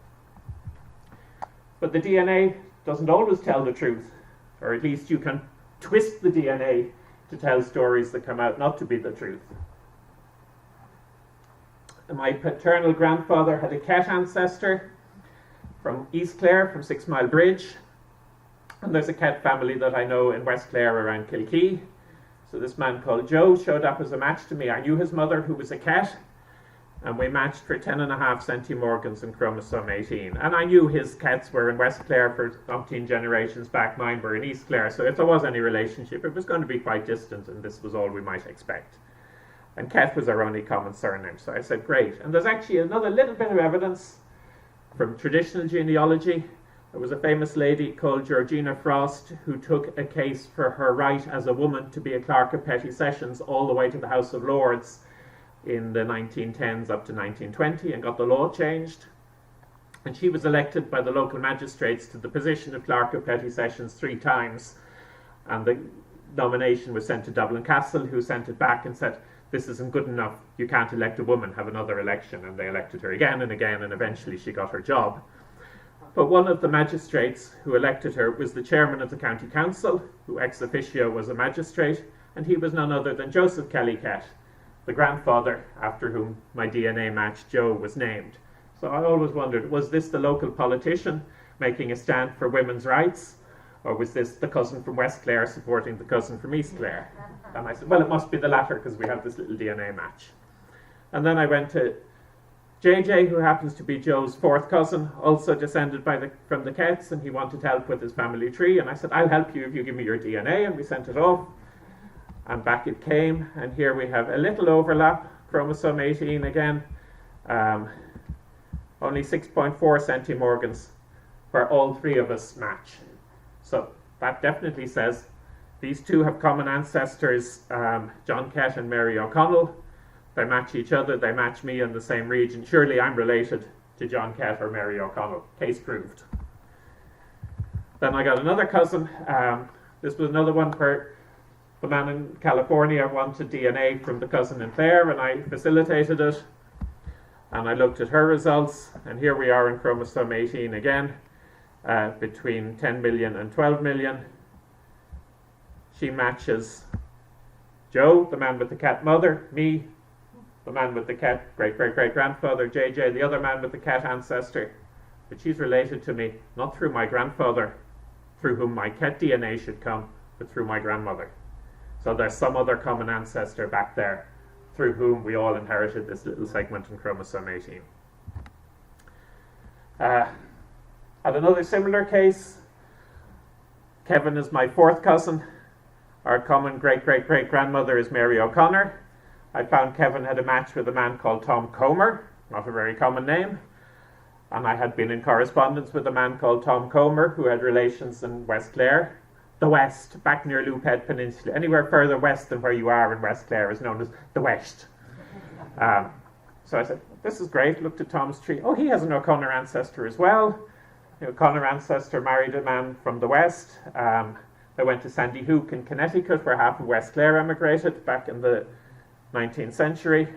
But the DNA doesn't always tell the truth, or at least you can twist the DNA to tell stories that come out not to be the truth. My paternal grandfather had a Ket ancestor from East Clare, from 6 Mile Bridge. And there's a Ket family that I know in West Clare around Kilkee. So this man called Joe showed up as a match to me. I knew his mother, who was a cat, and we matched for 10.5 centimorgans in chromosome 18. And I knew his cats were in West Clare for umpteen generations back, mine were in East Clare, so if there was any relationship, it was going to be quite distant, and this was all we might expect. And Cat was our only common surname, so I said, great. And there's actually another little bit of evidence from traditional genealogy. There was a famous lady called Georgina Frost who took a case for her right as a woman to be a clerk of petty sessions all the way to the House of Lords in the 1910s up to 1920 and got the law changed. And she was elected by the local magistrates to the position of clerk of petty sessions 3 times. And the nomination was sent to Dublin Castle, who sent it back and said, this isn't good enough, you can't elect a woman, have another election. And they elected her again and again, and eventually she got her job. But one of the magistrates who elected her was the chairman of the county council, who ex officio was a magistrate, and he was none other than Joseph Kellycat, the grandfather after whom my DNA match Joe was named. So I always wondered, was this the local politician making a stand for women's rights, or was this the cousin from West Clare supporting the cousin from East Clare? And I said, well, it must be the latter because we have this little DNA match. And then I went to JJ, who happens to be Joe's 4th cousin, also descended from the Kets, and he wanted help with his family tree. And I said, I'll help you if you give me your DNA. And we sent it off. And back it came. And here we have a little overlap, chromosome 18 again. Only 6.4 centimorgans, where all 3 of us match. So that definitely says these 2 have common ancestors, John Kett and Mary O'Connell. They match each other, they match me in the same region. Surely I'm related to John Kett or Mary O'Connell. Case proved. Then I got another cousin. This was another one where the man in California wanted DNA from the cousin in Clare, and I facilitated it. And I looked at her results, and here we are in chromosome 18 again, between 10 million and 12 million. She matches Joe, the man with the cat mother, me, the man with the cat great-great-great-grandfather, JJ, the other man with the cat ancestor. But she's related to me, not through my grandfather, through whom my cat DNA should come, but through my grandmother. So there's some other common ancestor back there, through whom we all inherited this little segment in chromosome 18. At another similar case, Kevin is my 4th cousin. Our common great-great-great-grandmother is Mary O'Connor. I found Kevin had a match with a man called Tom Comer, not a very common name. And I had been in correspondence with a man called Tom Comer, who had relations in West Clare. The West, back near Luped Peninsula. Anywhere further west than where you are in West Clare is known as the West. So I said, this is great, looked at Tom's tree. Oh, he has an O'Connor ancestor as well. The O'Connor ancestor married a man from the West. They went to Sandy Hook in Connecticut, where half of West Clare emigrated back in the 19th century.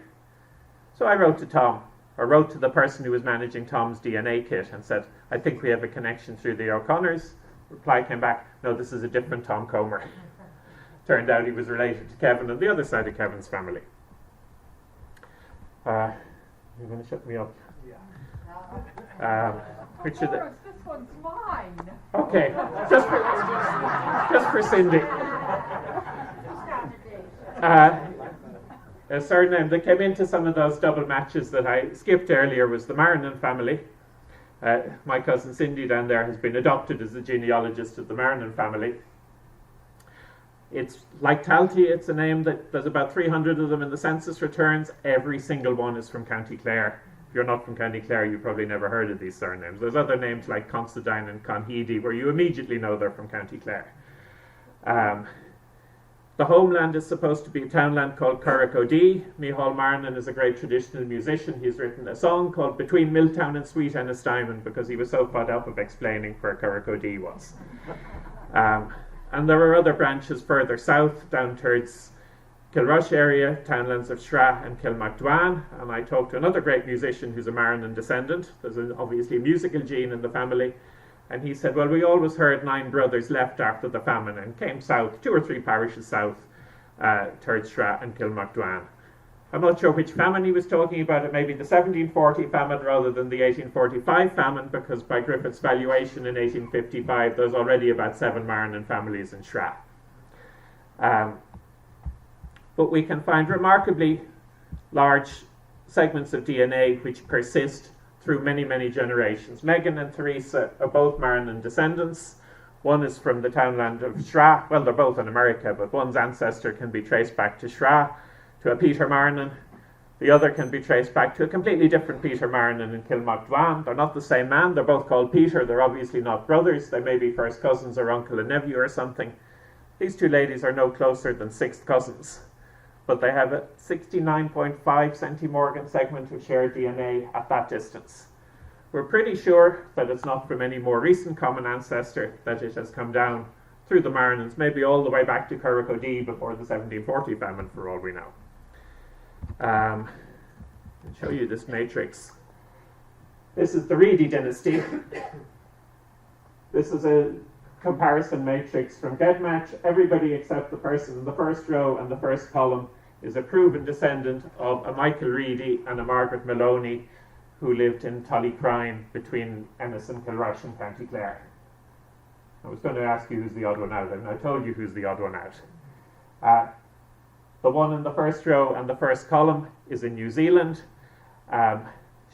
So I wrote to Tom, or wrote to the person who was managing Tom's DNA kit and said, I think we have a connection through the O'Connors. Reply came back, no, this is a different Tom Comer. Turned out he was related to Kevin on the other side of Kevin's family. You're going to shut me up? Yeah. Which of the... This one's mine. Okay, just for Cindy. A surname that came into some of those double matches that I skipped earlier was the Marrinan family. My cousin Cindy down there has been adopted as the genealogist of the Marrinan family. It's like Talty, it's a name that there's about 300 of them in the census returns. Every single one is from County Clare. If you're not from County Clare, you've probably never heard of these surnames. There's other names like Considine and Conheedy where you immediately know they're from County Clare. The homeland is supposed to be a townland called Curracodee. Micheál Marrinan is a great traditional musician. He's written a song called Between Milltown and Sweet Ennistimon because he was so fed up of explaining where Curracodee was. And there are other branches further south, down towards Kilrush area, townlands of Shra and Kilmacduan. And I talked to another great musician who's a Marrinan descendant. There's obviously a musical gene in the family. And he said, well, we always heard 9 brothers left after the famine and came south, 2 or 3 parishes south, towards Shra and Kilmacduan. I'm not sure which famine he was talking about. It may be the 1740 famine rather than the 1845 famine, because by Griffith's valuation in 1855, there's already about 7 Marrinan families in Shra. but we can find remarkably large segments of DNA which persist through many, many generations. Megan and Teresa are both Marnon descendants. One is from the townland of Shra. Well, they're both in America, but one's ancestor can be traced back to Shra, to a Peter Marnon. The other can be traced back to a completely different Peter Marnon in Kilmacduan. They're not the same man. They're both called Peter. They're obviously not brothers. They may be first cousins or uncle and nephew or something. These two ladies are no closer than sixth cousins, but they have a 69.5 centimorgan segment of shared DNA at that distance. We're pretty sure that it's not from any more recent common ancestor that it has come down through the Marnons, maybe all the way back to Curracodee before the 1740 famine, for all we know. I'll show you this matrix. This is the Reedy dynasty. This is a comparison matrix from GEDmatch. Everybody except the person in the first row and the first column is a proven descendant of a Michael Reedy and a Margaret Maloney who lived in Tullycrine between Ennis and Kilrush in County Clare. I was going to ask you who's the odd one out, and I told you who's the odd one out. The one in the first row and the first column is in New Zealand.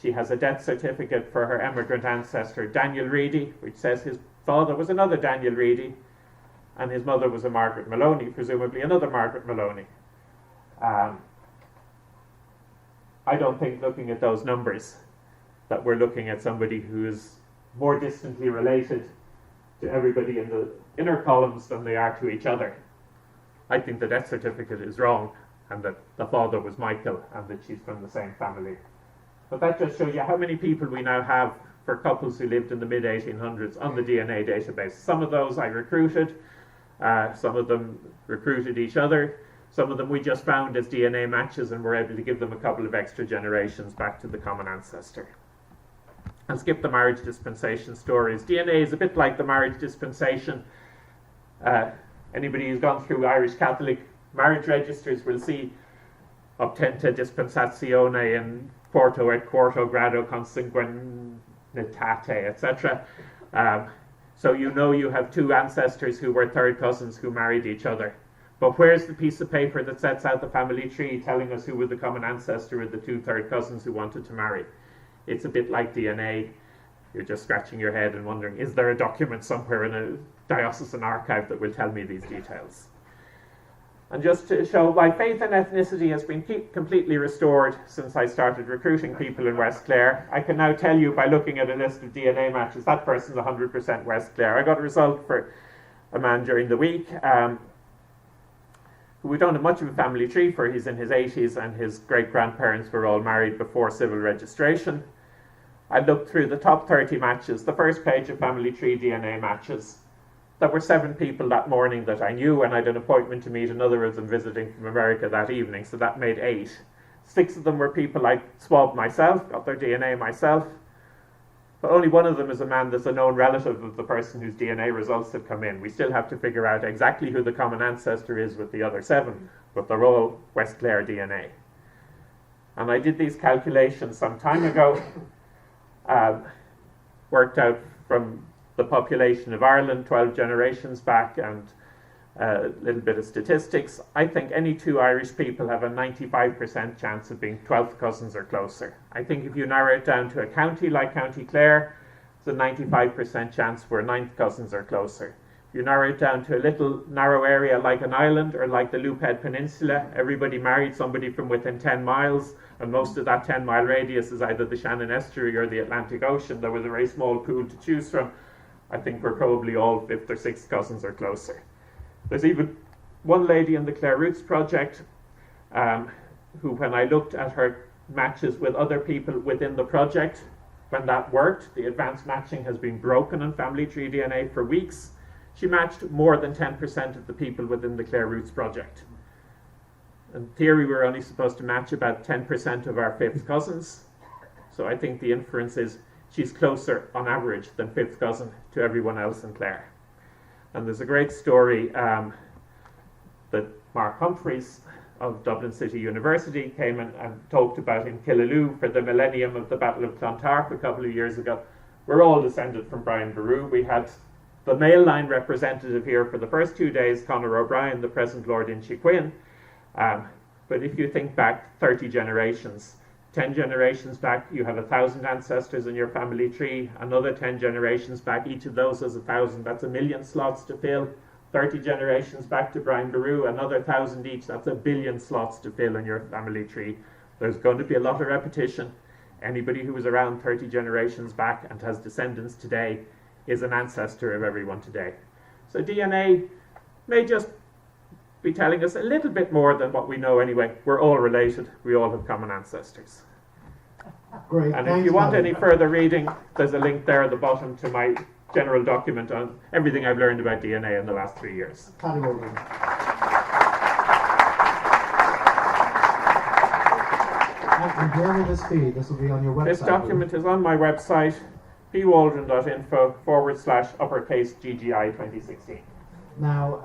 She has a death certificate for her emigrant ancestor Daniel Reedy, which says his father was another Daniel Reedy, and his mother was a Margaret Maloney, presumably another Margaret Maloney. I don't think, looking at those numbers, that we're looking at somebody who is more distantly related to everybody in the inner columns than they are to each other. I think the death certificate is wrong, and that the father was Michael, and that she's from the same family. But that just shows you how many people we now have for couples who lived in the mid-1800s on the DNA database. Some of those I recruited, some of them recruited each other, some of them we just found as DNA matches and were able to give them a couple of extra generations back to the common ancestor. I'll skip the marriage dispensation stories. DNA is a bit like the marriage dispensation. Anybody who's gone through Irish Catholic marriage registers will see obtenta dispensazione in quarto et quarto grado consanguinitate, etc. So you know you have two ancestors who were third cousins who married each other. But where's the piece of paper that sets out the family tree telling us who were the common ancestor of the two third cousins who wanted to marry? It's a bit like DNA. You're just scratching your head and wondering, is there a document somewhere in a diocesan archive that will tell me these details? And just to show my faith in ethnicity has been completely restored since I started recruiting people in West Clare. I can now tell you by looking at a list of DNA matches, that person's 100% West Clare. I got a result for a man during the week who we don't have much of a family tree for. He's in his 80s and his great-grandparents were all married before civil registration. I looked through the top 30 matches, the first page of family tree DNA matches. There were 7 people that morning that I knew, and I had an appointment to meet another of them visiting from America that evening, so that made 8. 6 of them were people I swabbed myself, got their DNA myself, but only one of them is a man that's a known relative of the person whose DNA results have come in. We still have to figure out exactly who the common ancestor is with the other 7, but they're all West Clare DNA. And I did these calculations some time ago, worked out from the population of Ireland 12 generations back and a little bit of statistics. I think any 2 Irish people have a 95% chance of being 12th cousins or closer. I think if you narrow it down to a county like County Clare, it's a 95% chance we're 9th cousins or closer. If you narrow it down to a little narrow area like an island or like the Loophead Peninsula, everybody married somebody from within 10 miles, and most of that 10-mile radius is either the Shannon Estuary or the Atlantic Ocean. There was a very small pool to choose from. I think we're probably all 5th or 6th cousins or closer. There's even one lady in the Clare Roots project who, when I looked at her matches with other people within the project, when that worked, the advanced matching has been broken on family tree DNA for weeks, she matched more than 10% of the people within the Clare Roots project. In theory, we're only supposed to match about 10% of our 5th cousins. So I think the inference is she's closer on average than 5th cousin to everyone else in Clare. And there's a great story that Mark Humphreys of Dublin City University came and talked about in Killaloe for the millennium of the Battle of Clontarf a couple of years ago. We're all descended from Brian Boru. We had the male line representative here for the first 2 days, Conor O'Brien, the present Lord Inchiquin. But if you think back 30 generations, 10 generations back, you have 1,000 ancestors in your family tree. Another 10 generations back, each of those has 1,000. That's 1,000,000 slots to fill. 30 generations back to Brian Boru, another 1,000 each. That's 1,000,000,000 slots to fill in your family tree. There's going to be a lot of repetition. Anybody who was around 30 generations back and has descendants today is an ancestor of everyone today. So DNA may just be telling us a little bit more than what we know anyway. We're all related. We all have common ancestors. Great. And Thanks, if you want Paddy. any further reading, there's a link there at the bottom to my general document on everything I've learned about DNA in the last 3 years. Paddy Waldron. And where will this be? This will be on your website. This document is on my website, pwaldron.info/uppercase GGI 2016. Now,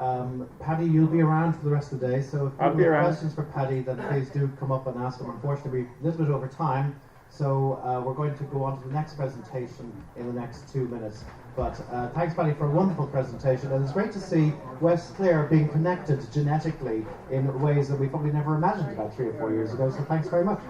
Paddy, you'll be around for the rest of the day, so if I'll you be have around. questions for Paddy, then please do come up and ask him. Unfortunately, we're a little bit over time, so we're going to go on to the next presentation in the next 2 minutes. But thanks, Paddy, for a wonderful presentation, and it's great to see West Clare being connected genetically in ways that we probably never imagined about 3 or 4 years ago, so thanks very much.